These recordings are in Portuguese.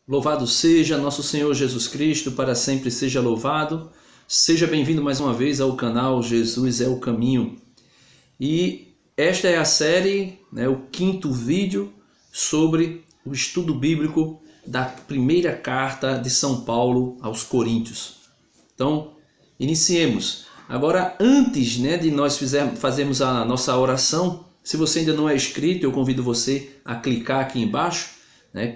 Louvado seja nosso Senhor Jesus Cristo, para sempre seja louvado. Seja bem-vindo mais uma vez ao canal Jesus é o Caminho. E esta é a série, o quinto vídeo sobre o estudo bíblico da primeira carta de São Paulo aos Coríntios. Então, iniciemos. Agora, antes de nós fazermos a nossa oração, se você ainda não é inscrito, eu convido você a clicar aqui embaixo.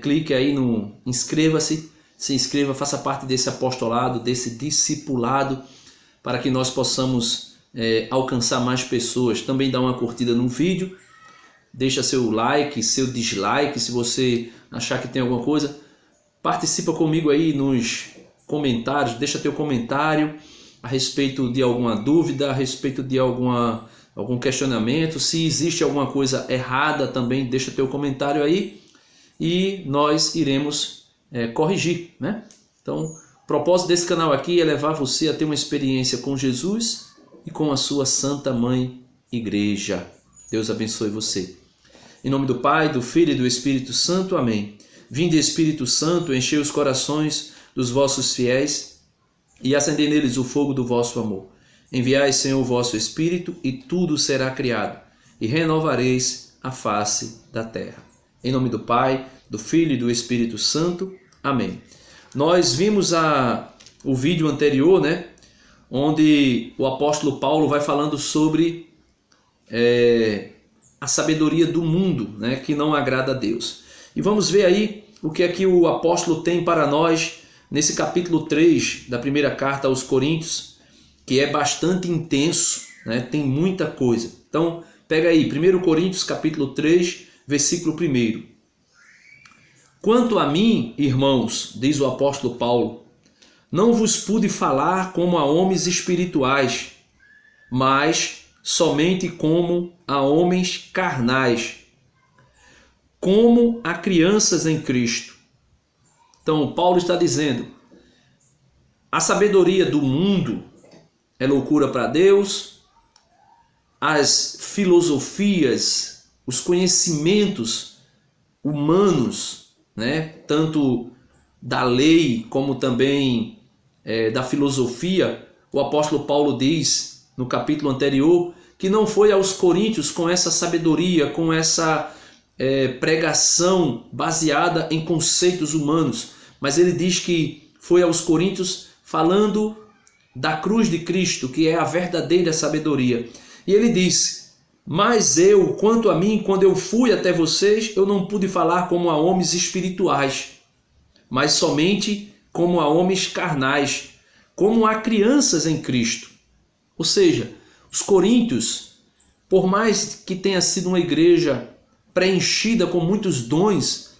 Clique aí no inscreva-se, se inscreva, faça parte desse apostolado, desse discipulado, para que nós possamos alcançar mais pessoas. Também dá uma curtida no vídeo, deixa seu like, seu dislike, se você achar que tem alguma coisa. Participa comigo aí nos comentários, deixa teu comentário a respeito de alguma dúvida, a respeito de algum questionamento. Se existe alguma coisa errada também, deixa teu comentário aí. E nós iremos corrigir, Então, o propósito desse canal aqui é levar você a ter uma experiência com Jesus e com a sua Santa Mãe Igreja. Deus abençoe você. Em nome do Pai, do Filho e do Espírito Santo. Amém. Vinde, Espírito Santo, enchei os corações dos vossos fiéis e acendei neles o fogo do vosso amor. Enviai, Senhor, o vosso Espírito e tudo será criado e renovareis a face da terra. Em nome do Pai, do Filho e do Espírito Santo. Amém. Nós vimos o vídeo anterior, onde o apóstolo Paulo vai falando sobre a sabedoria do mundo, que não agrada a Deus. E vamos ver aí o que é que o apóstolo tem para nós nesse capítulo 3 da primeira carta aos Coríntios, que é bastante intenso, tem muita coisa. Então, pega aí, 1 Coríntios capítulo 3, versículo 1. Quanto a mim, irmãos, diz o apóstolo Paulo, não vos pude falar como a homens espirituais, mas somente como a homens carnais, como a crianças em Cristo. Então, Paulo está dizendo, a sabedoria do mundo é loucura para Deus, as filosofias, os conhecimentos humanos, tanto da lei como também da filosofia, o apóstolo Paulo diz no capítulo anterior que não foi aos coríntios com essa sabedoria, com essa pregação baseada em conceitos humanos, mas ele diz que foi aos coríntios falando da cruz de Cristo, que é a verdadeira sabedoria. E ele diz, mas eu, quanto a mim, quando eu fui até vocês, eu não pude falar como a homens espirituais, mas somente como a homens carnais, como a crianças em Cristo. Ou seja, os coríntios, por mais que tenha sido uma igreja preenchida com muitos dons,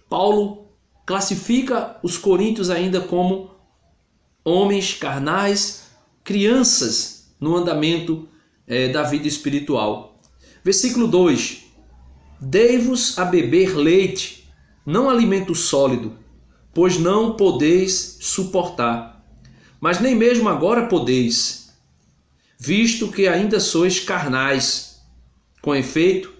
Paulo classifica os coríntios ainda como homens carnais, crianças no andamento da vida espiritual. Versículo 2: Dei-vos a beber leite, não alimento sólido, pois não podeis suportar, mas nem mesmo agora podeis, visto que ainda sois carnais. Com efeito,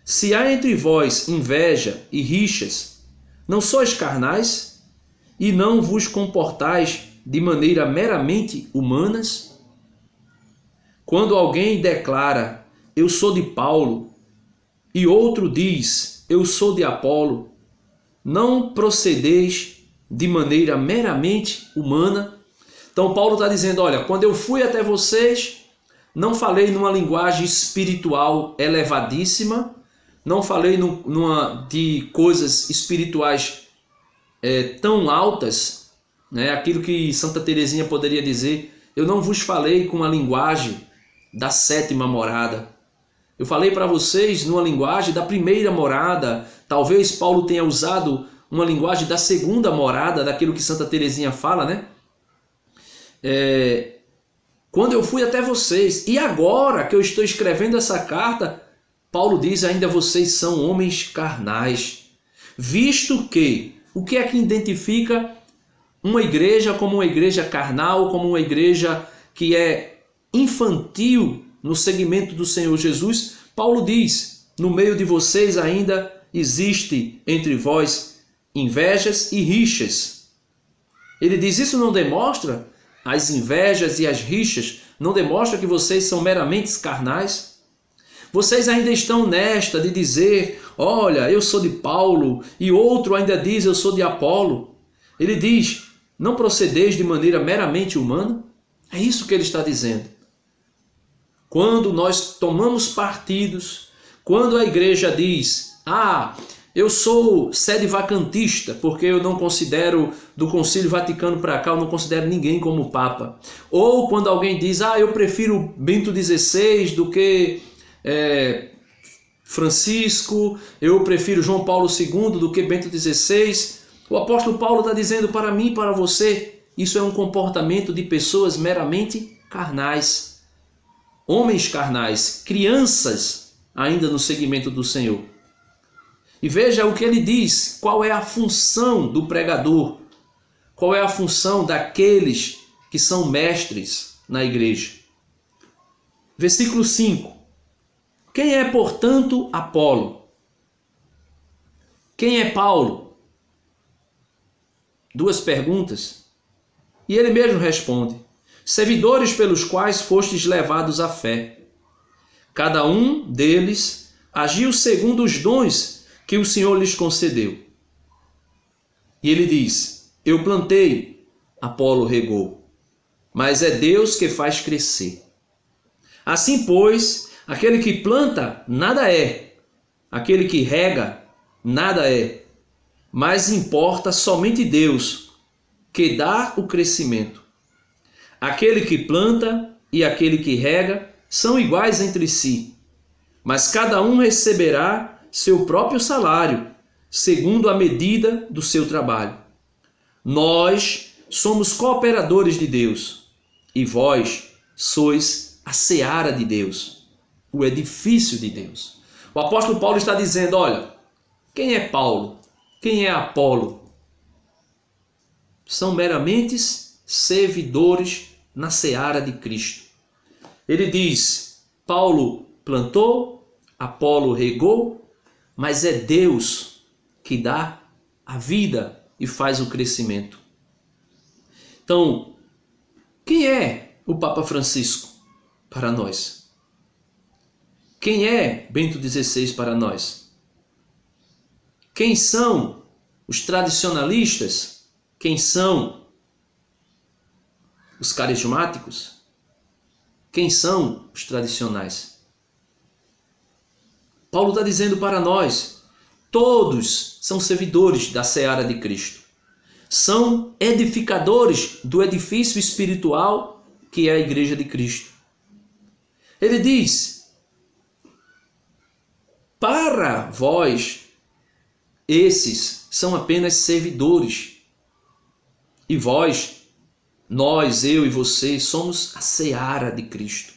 se há entre vós inveja e rixas, não sois carnais e não vos comportais de maneira meramente humanas? Quando alguém declara, eu sou de Paulo, e outro diz, eu sou de Apolo, não procedeis de maneira meramente humana? Então Paulo está dizendo, olha, quando eu fui até vocês, não falei numa linguagem espiritual elevadíssima, não falei de coisas espirituais tão altas, aquilo que Santa Teresinha poderia dizer, eu não vos falei com a linguagem da sétima morada. Eu falei para vocês numa linguagem da primeira morada. Talvez Paulo tenha usado uma linguagem da segunda morada, daquilo que Santa Teresinha fala, Quando eu fui até vocês, e agora que eu estou escrevendo essa carta, Paulo diz, ainda vocês são homens carnais. Visto que, o que é que identifica uma igreja como uma igreja carnal, como uma igreja que é infantil no segmento do Senhor Jesus? Paulo diz, no meio de vocês ainda existe entre vós invejas e rixas. Ele diz, isso não demonstra, as invejas e as rixas, não demonstra que vocês são meramente carnais? Vocês ainda estão nesta de dizer, olha, eu sou de Paulo, e outro ainda diz, eu sou de Apolo. Ele diz, não procedeis de maneira meramente humana? É isso que ele está dizendo. Quando nós tomamos partidos, quando a igreja diz, eu sou sede vacantista, porque eu não considero do Concílio Vaticano para cá, eu não considero ninguém como Papa. Ou quando alguém diz, eu prefiro Bento XVI do que Francisco, eu prefiro João Paulo II do que Bento XVI. O apóstolo Paulo está dizendo para mim e para você, isso é um comportamento de pessoas meramente carnais. Homens carnais, crianças ainda no segmento do Senhor. E veja o que ele diz, qual é a função do pregador, qual é a função daqueles que são mestres na igreja. Versículo 5. Quem é, portanto, Apolo? Quem é Paulo? Duas perguntas. E ele mesmo responde, servidores pelos quais fostes levados à fé. Cada um deles agiu segundo os dons que o Senhor lhes concedeu. E ele diz, eu plantei, Apolo regou, mas é Deus que faz crescer. Assim, pois, aquele que planta, nada é. Aquele que rega, nada é. Mas importa somente Deus, que dá o crescimento. Aquele que planta e aquele que rega são iguais entre si, mas cada um receberá seu próprio salário, segundo a medida do seu trabalho. Nós somos cooperadores de Deus, e vós sois a seara de Deus, o edifício de Deus. O apóstolo Paulo está dizendo, olha, quem é Paulo? Quem é Apolo? São meramente servidores na seara de Cristo. Ele diz, Paulo plantou, Apolo regou, mas é Deus que dá a vida e faz o crescimento. Então, quem é o Papa Francisco para nós? Quem é Bento XVI para nós? Quem são os tradicionalistas? Quem são os carismáticos? Quem são os tradicionais? Paulo está dizendo para nós, todos são servidores da seara de Cristo. São edificadores do edifício espiritual que é a igreja de Cristo. Ele diz, para vós, esses são apenas servidores. E vós, nós, eu e você, somos a seara de Cristo.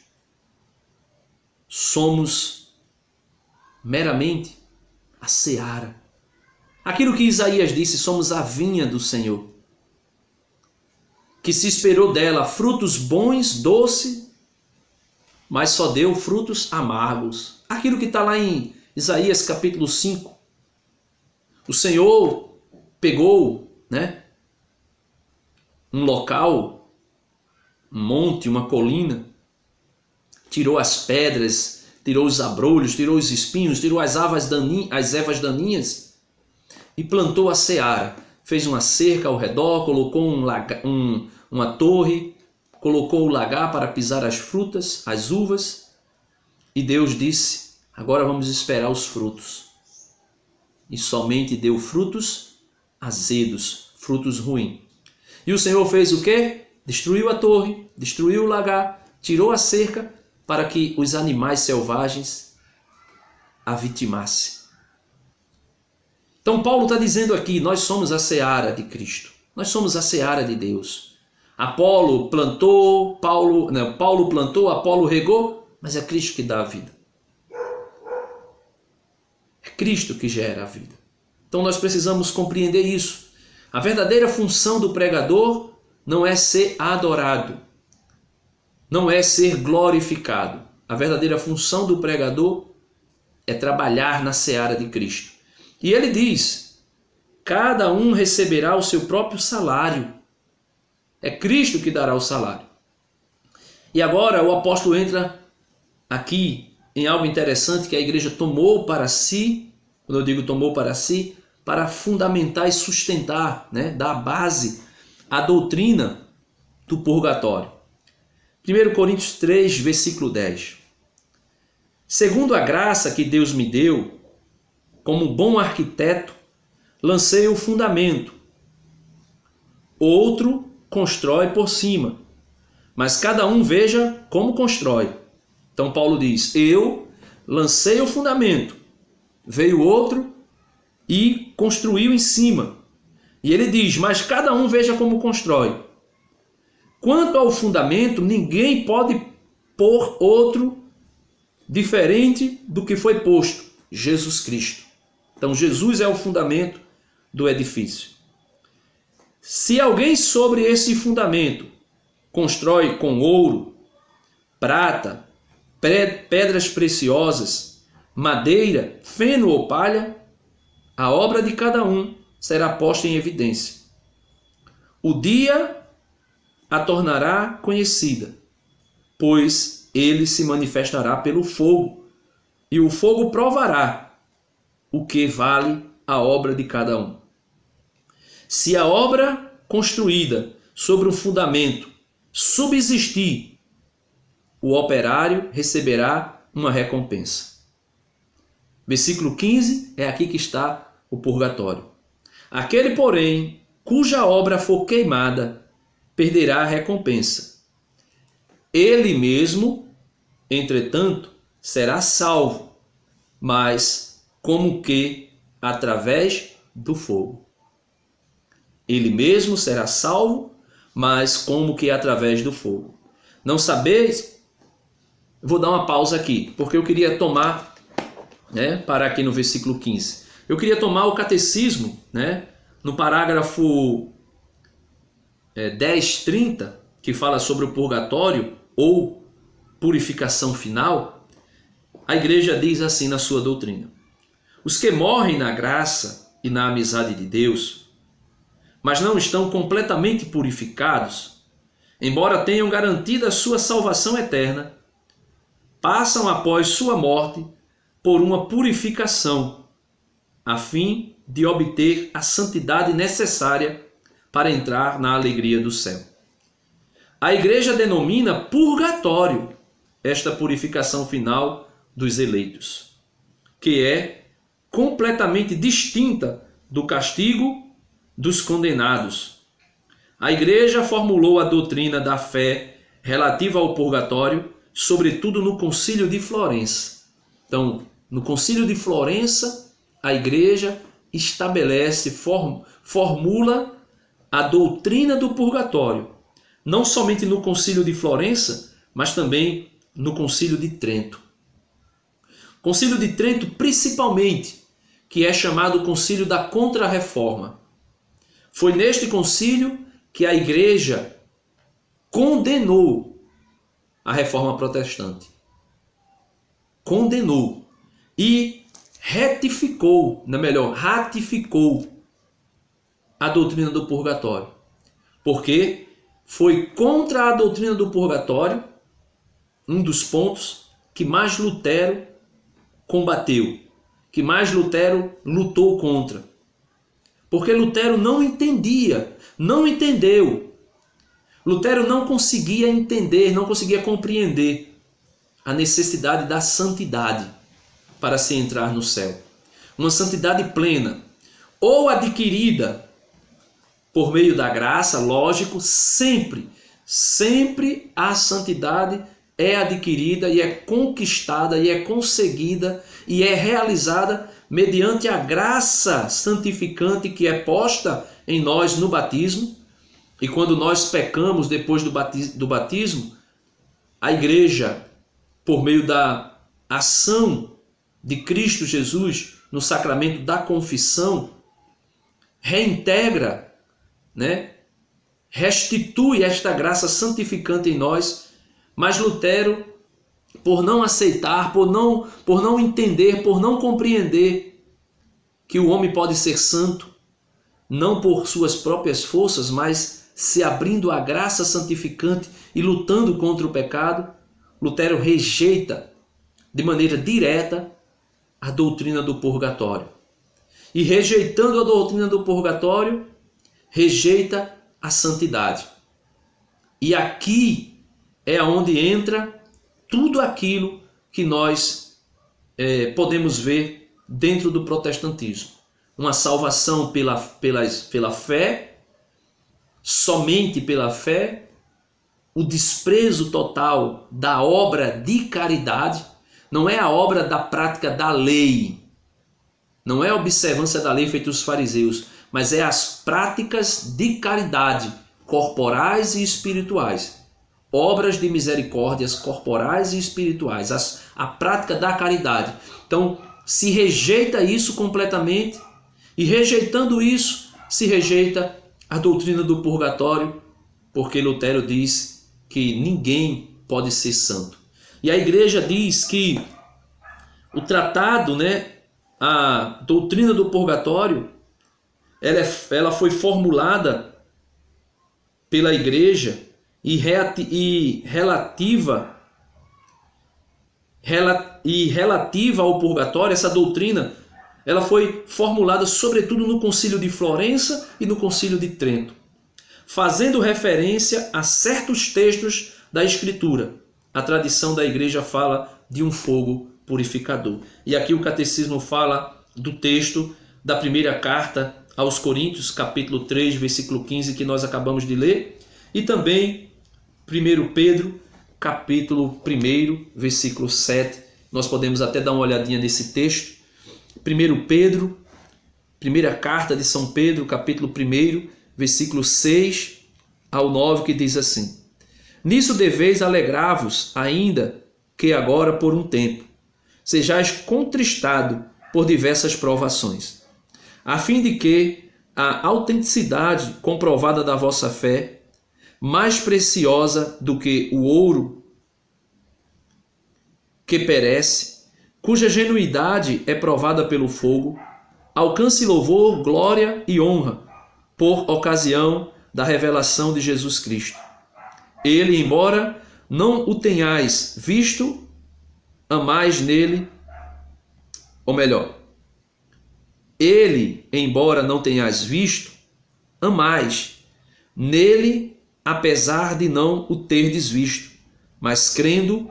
Somos meramente a seara. Aquilo que Isaías disse, somos a vinha do Senhor, que se esperou dela frutos bons, doce, mas só deu frutos amargos. Aquilo que está lá em Isaías capítulo 5. O Senhor pegou, um local, um monte, uma colina, tirou as pedras, tirou os abrolhos, tirou os espinhos, tirou as ervas daninhas e plantou a seara. Fez uma cerca ao redor, colocou uma torre, colocou o lagar para pisar as frutas, as uvas. E Deus disse, agora vamos esperar os frutos. E somente deu frutos azedos, frutos ruins. E o Senhor fez o quê? Destruiu a torre, destruiu o lagar, tirou a cerca para que os animais selvagens a vitimassem. Então Paulo está dizendo aqui, nós somos a seara de Cristo. Nós somos a seara de Deus. Paulo plantou, Apolo regou, mas é Cristo que dá a vida. É Cristo que gera a vida. Então nós precisamos compreender isso. A verdadeira função do pregador não é ser adorado, não é ser glorificado. A verdadeira função do pregador é trabalhar na seara de Cristo. E ele diz, cada um receberá o seu próprio salário. É Cristo que dará o salário. E agora o apóstolo entra aqui em algo interessante que a igreja tomou para si, quando eu digo tomou para si, para fundamentar e sustentar, né, dar base à doutrina do purgatório. 1 Coríntios 3, versículo 10. Segundo a graça que Deus me deu, como bom arquiteto, lancei o fundamento. Outro constrói por cima, mas cada um veja como constrói. Então Paulo diz, eu lancei o fundamento, veio outro e construiu em cima. E ele diz, mas cada um veja como constrói. Quanto ao fundamento, ninguém pode pôr outro diferente do que foi posto, Jesus Cristo. Então Jesus é o fundamento do edifício. Se alguém sobre esse fundamento constrói com ouro, prata, pedras preciosas, madeira, feno ou palha, a obra de cada um será posta em evidência. O dia a tornará conhecida, pois ele se manifestará pelo fogo, e o fogo provará o que vale a obra de cada um. Se a obra construída sobre um fundamento subsistir, o operário receberá uma recompensa. Versículo 15, é aqui que está o purgatório. Aquele, porém, cuja obra for queimada, perderá a recompensa. Ele mesmo, entretanto, será salvo, mas como que através do fogo. Ele mesmo será salvo, mas como que através do fogo. Não sabeis? Vou dar uma pausa aqui, porque eu queria tomar, parar aqui no versículo 15. Eu queria tomar o catecismo, no parágrafo 10:30, que fala sobre o purgatório ou purificação final. A igreja diz assim na sua doutrina: os que morrem na graça e na amizade de Deus, mas não estão completamente purificados, embora tenham garantido a sua salvação eterna, passam após sua morte por uma purificação, a fim de obter a santidade necessária para entrar na alegria do céu. A igreja denomina purgatório esta purificação final dos eleitos, que é completamente distinta do castigo dos condenados. A igreja formulou a doutrina da fé relativa ao purgatório, sobretudo no Concílio de Florença. Então, no Concílio de Florença, a igreja estabelece, formula a doutrina do purgatório, não somente no Concílio de Florença, mas também no Concílio de Trento. Concílio de Trento, principalmente, que é chamado Concílio da Contra-Reforma. Foi neste concílio que a igreja condenou a reforma protestante. Condenou e ratificou a doutrina do purgatório. Porque foi contra a doutrina do purgatório um dos pontos que mais Lutero combateu, que mais Lutero lutou contra. Porque Lutero não entendeu. Lutero não conseguia entender, não conseguia compreender a necessidade da santidade para se entrar no céu. Uma santidade plena, ou adquirida por meio da graça, lógico, sempre a santidade é adquirida e é conquistada e é conseguida e é realizada mediante a graça santificante que é posta em nós no batismo. E quando nós pecamos depois do batismo, a igreja, por meio da ação de Cristo Jesus no sacramento da confissão, reintegra, restitui esta graça santificante em nós. Mas Lutero, por não aceitar, por não entender, por não compreender que o homem pode ser santo, não por suas próprias forças, mas se abrindo à graça santificante e lutando contra o pecado, Lutero rejeita de maneira direta a doutrina do purgatório. E rejeitando a doutrina do purgatório, rejeita a santidade. E aqui é onde entra tudo aquilo que nós podemos ver dentro do protestantismo. Uma salvação pela fé, somente pela fé, o desprezo total da obra de caridade, não é a obra da prática da lei, não é a observância da lei feita os fariseus, mas é as práticas de caridade corporais e espirituais, obras de misericórdias corporais e espirituais, a prática da caridade. Então, se rejeita isso completamente, e rejeitando isso, se rejeita a doutrina do purgatório, porque Lutero diz que ninguém pode ser santo. E a igreja diz que o tratado, a doutrina do purgatório, ela foi formulada pela igreja e relativa ao purgatório, essa doutrina, ela foi formulada sobretudo no Concílio de Florença e no Concílio de Trento, fazendo referência a certos textos da Escritura. A tradição da igreja fala de um fogo purificador. E aqui o catecismo fala do texto da primeira carta aos Coríntios, capítulo 3, versículo 15, que nós acabamos de ler, e também 1 Pedro, capítulo 1, versículo 7. Nós podemos até dar uma olhadinha nesse texto. 1 Pedro, primeira carta de São Pedro, capítulo 1, versículo 6 ao 9, que diz assim: Nisso deveis alegrar-vos, ainda que agora por um tempo sejais contristado por diversas provações, a fim de que a autenticidade comprovada da vossa fé, mais preciosa do que o ouro que perece, cuja genuidade é provada pelo fogo, alcance louvor, glória e honra por ocasião da revelação de Jesus Cristo. Ele, embora não o tenhais visto, amais nele, ou melhor, ele, embora não tenhais visto, amais nele, apesar de não o terdes visto, mas crendo,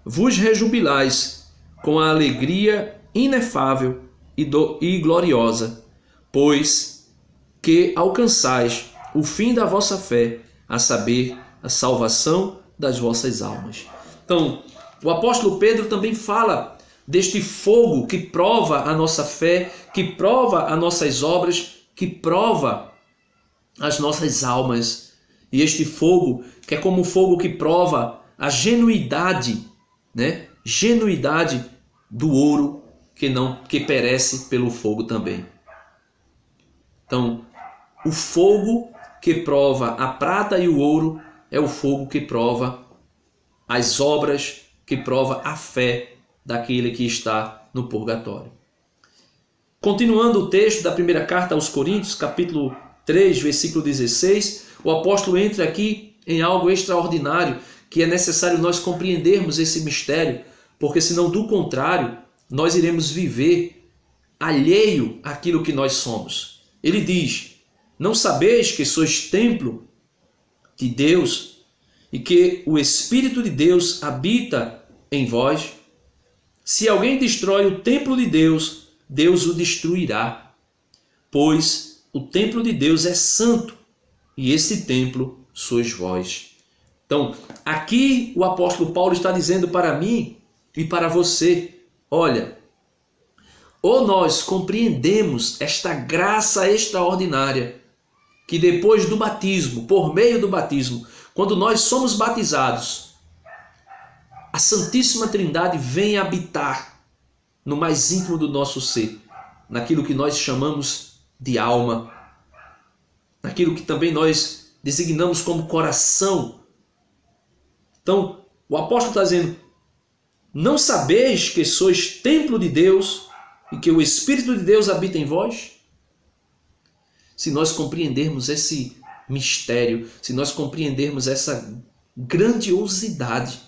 vos rejubilais com a alegria inefável e gloriosa, pois que alcançais o fim da vossa fé, a saber, a salvação das vossas almas. Então, o apóstolo Pedro também fala deste fogo que prova a nossa fé, que prova as nossas obras, que prova as nossas almas. E este fogo, que é como o fogo que prova a genuidade, genuidade do ouro que perece pelo fogo também. Então, o fogo que prova a prata e o ouro é o fogo que prova as obras, que prova a fé daquele que está no purgatório. Continuando o texto da primeira carta aos Coríntios, capítulo 3, versículo 16, o apóstolo entra aqui em algo extraordinário, que é necessário nós compreendermos esse mistério, porque senão, do contrário, nós iremos viver alheio àquilo que nós somos. Ele diz: não sabeis que sois templo de Deus e que o Espírito de Deus habita em vós? Se alguém destrói o templo de Deus, Deus o destruirá, pois o templo de Deus é santo e esse templo sois vós. Então, aqui o apóstolo Paulo está dizendo para mim e para você: olha, ou nós compreendemos esta graça extraordinária, que depois do batismo, por meio do batismo, quando nós somos batizados, a Santíssima Trindade vem habitar no mais íntimo do nosso ser, naquilo que nós chamamos de alma, naquilo que também nós designamos como coração. Então, o apóstolo está dizendo: não sabeis que sois templo de Deus e que o Espírito de Deus habita em vós? se nós compreendermos esse mistério, se nós compreendermos essa grandiosidade,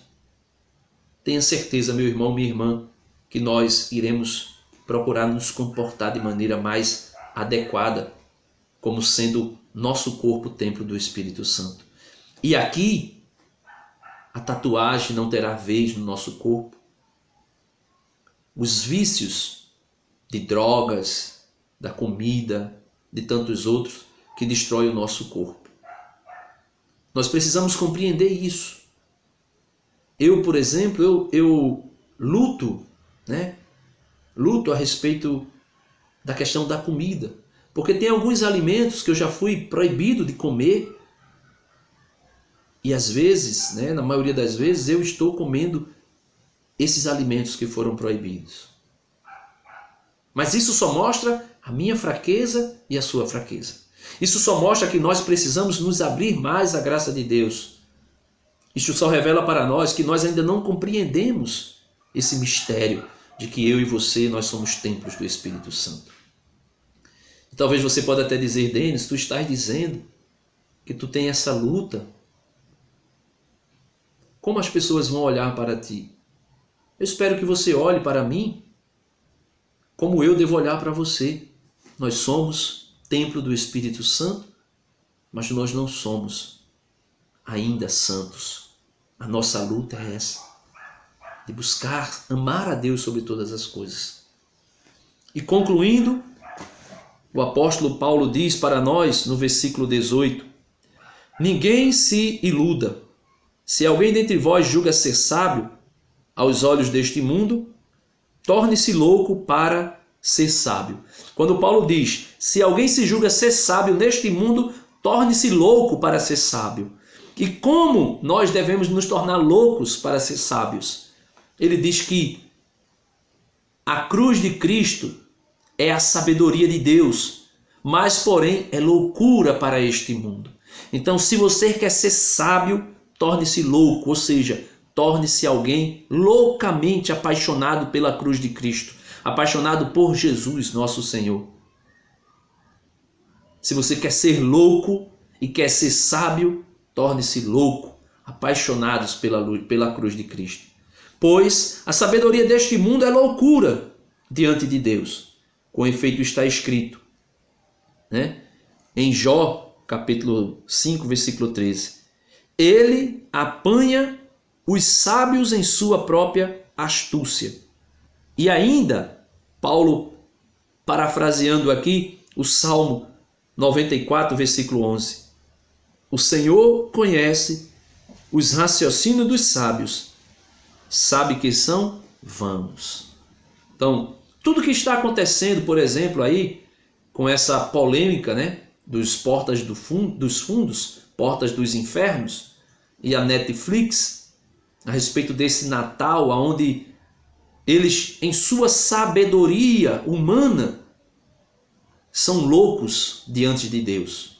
tenha certeza, meu irmão, minha irmã, que nós iremos procurar nos comportar de maneira mais adequada, como sendo nosso corpo templo do Espírito Santo. E aqui, a tatuagem não terá vez no nosso corpo. Os vícios de drogas, da comida, de tantos outros que destroem o nosso corpo. Nós precisamos compreender isso. Eu, por exemplo, eu luto, né? Luto a respeito da questão da comida, porque tem alguns alimentos que eu já fui proibido de comer e às vezes, né, na maioria das vezes, eu estou comendo esses alimentos que foram proibidos. Mas isso só mostra a minha fraqueza e a sua fraqueza. Isso só mostra que nós precisamos nos abrir mais à graça de Deus. Isso só revela para nós que nós ainda não compreendemos esse mistério de que eu e você, nós somos templos do Espírito Santo. E talvez você possa até dizer, Denis, tu estás dizendo que tu tem essa luta. Como as pessoas vão olhar para ti? Eu espero que você olhe para mim como eu devo olhar para você. Nós somos templo do Espírito Santo, mas nós não somos ainda santos. A nossa luta é essa, de buscar amar a Deus sobre todas as coisas. E concluindo, o apóstolo Paulo diz para nós no versículo 18: ninguém se iluda. Se alguém dentre vós julga ser sábio aos olhos deste mundo, torne-se louco para ser sábio. Quando Paulo diz, se alguém se julga ser sábio neste mundo, torne-se louco para ser sábio. E como nós devemos nos tornar loucos para ser sábios? Ele diz que a cruz de Cristo é a sabedoria de Deus, mas porém é loucura para este mundo. Então, se você quer ser sábio, torne-se louco, ou seja, torne-se alguém loucamente apaixonado pela cruz de Cristo, apaixonado por Jesus, nosso Senhor. Se você quer ser louco e quer ser sábio, torne-se louco, apaixonados pela cruz de Cristo. Pois a sabedoria deste mundo é loucura diante de Deus. Com efeito está escrito, né? Em Jó, capítulo 5, versículo 13. Ele apanha os sábios em sua própria astúcia. E ainda, Paulo, parafraseando aqui o Salmo 94, versículo 11. O Senhor conhece os raciocínios dos sábios, sabe que são vãos. Então, tudo que está acontecendo, por exemplo, aí, com essa polêmica, né, dos portas dos fundos, portas dos infernos, e a Netflix, a respeito desse Natal, onde eles, em sua sabedoria humana, são loucos diante de Deus.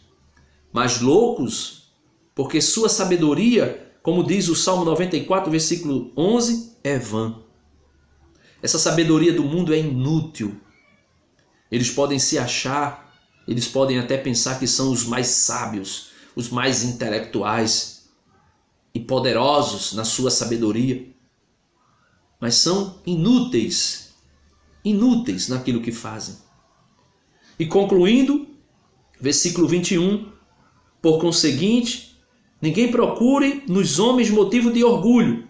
Mas loucos porque sua sabedoria, como diz o Salmo 94, versículo 11, é vã. Essa sabedoria do mundo é inútil. Eles podem se achar, eles podem até pensar que são os mais sábios, os mais intelectuais e poderosos na sua sabedoria, mas são inúteis naquilo que fazem. E concluindo, versículo 21, por conseguinte, ninguém procure nos homens motivo de orgulho,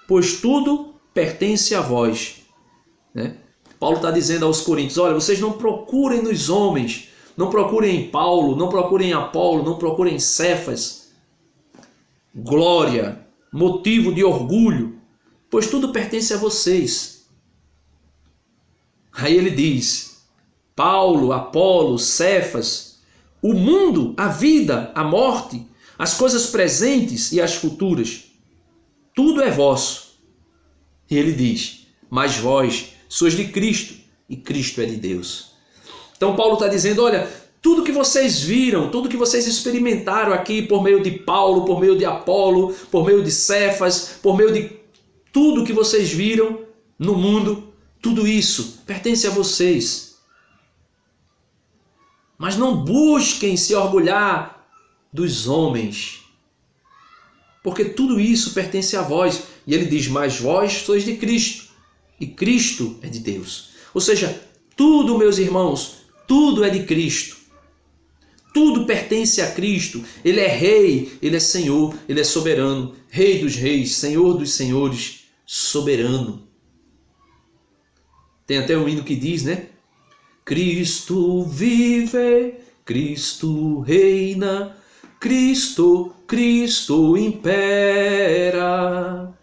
pois tudo pertence a vós. Né? Paulo está dizendo aos coríntios, olha, vocês não procurem nos homens, não procurem em Paulo, não procurem em Apolo, não procurem em Cefas, glória, motivo de orgulho, pois tudo pertence a vocês. Aí ele diz, Paulo, Apolo, Cefas, o mundo, a vida, a morte, as coisas presentes e as futuras, tudo é vosso. E ele diz, mas vós sois de Cristo e Cristo é de Deus. Então Paulo está dizendo, olha, tudo que vocês viram, tudo que vocês experimentaram aqui por meio de Paulo, por meio de Apolo, por meio de Cefas, por meio de tudo que vocês viram no mundo, tudo isso pertence a vocês. Mas não busquem se orgulhar dos homens, porque tudo isso pertence a vós. E ele diz, mas vós sois de Cristo, e Cristo é de Deus. Ou seja, tudo, meus irmãos, tudo é de Cristo. Tudo pertence a Cristo. Ele é Rei, Ele é Senhor, Ele é soberano, Rei dos reis, Senhor dos senhores, soberano. Tem até um hino que diz, né? Cristo vive, Cristo reina, Cristo impera.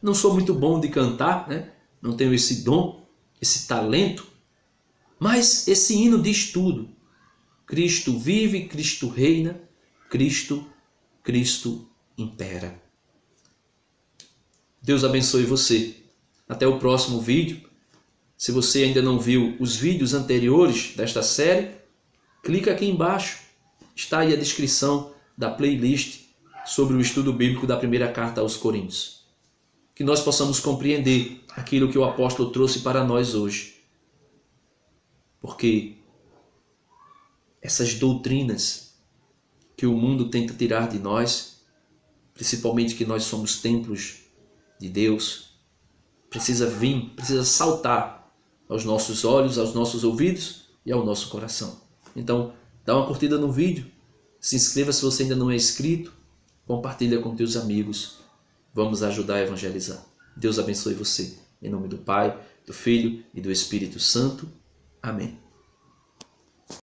Não sou muito bom de cantar, né? Não tenho esse dom, esse talento, mas esse hino diz tudo. Cristo vive, Cristo reina, Cristo impera. Deus abençoe você. Até o próximo vídeo. Se você ainda não viu os vídeos anteriores desta série, clica aqui embaixo. Está aí a descrição da playlist sobre o estudo bíblico da primeira carta aos Coríntios. Que nós possamos compreender aquilo que o apóstolo trouxe para nós hoje. Porque essas doutrinas que o mundo tenta tirar de nós, principalmente que nós somos templos de Deus, precisa saltar aos nossos olhos, aos nossos ouvidos e ao nosso coração. Então, dá uma curtida no vídeo, se inscreva se você ainda não é inscrito, compartilha com teus amigos, vamos ajudar a evangelizar. Deus abençoe você. Em nome do Pai, do Filho e do Espírito Santo. Amém.